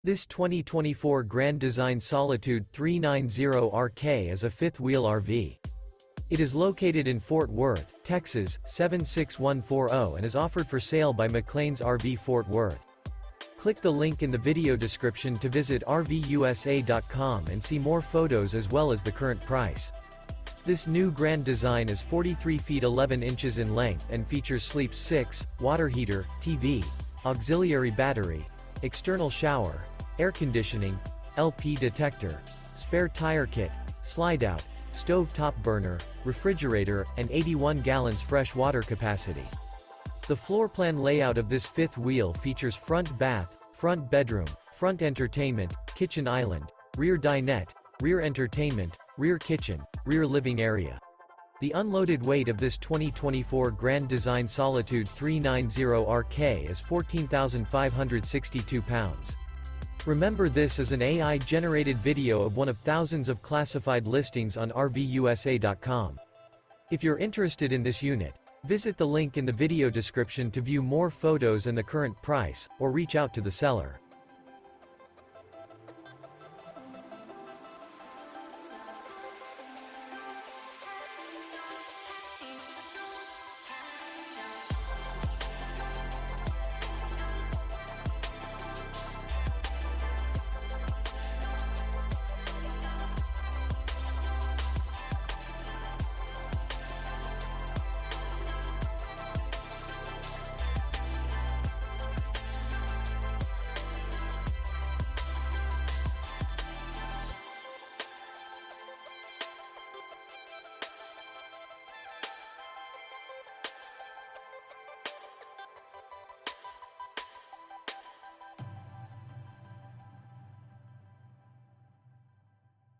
This 2024 Grand Design Solitude 390RK is a fifth-wheel RV. It is located in Fort Worth, Texas, 76140 and is offered for sale by McClain's RV Fort Worth. Click the link in the video description to visit RVUSA.com and see more photos as well as the current price. This new Grand Design is 43 feet 11 inches in length and features sleep 6, water heater, TV, auxiliary battery, external shower, air conditioning, LP detector, spare tire kit, slide-out, stove-top burner, refrigerator, and 81 gallons fresh water capacity. The floor plan layout of this fifth wheel features front bath, front bedroom, front entertainment, kitchen island, rear dinette, rear entertainment, rear kitchen, rear living area. The unloaded weight of this 2024 Grand Design Solitude 390RK is 14,562 pounds. Remember, this is an AI-generated video of one of thousands of classified listings on RVUSA.com. If you're interested in this unit, visit the link in the video description to view more photos and the current price, or reach out to the seller.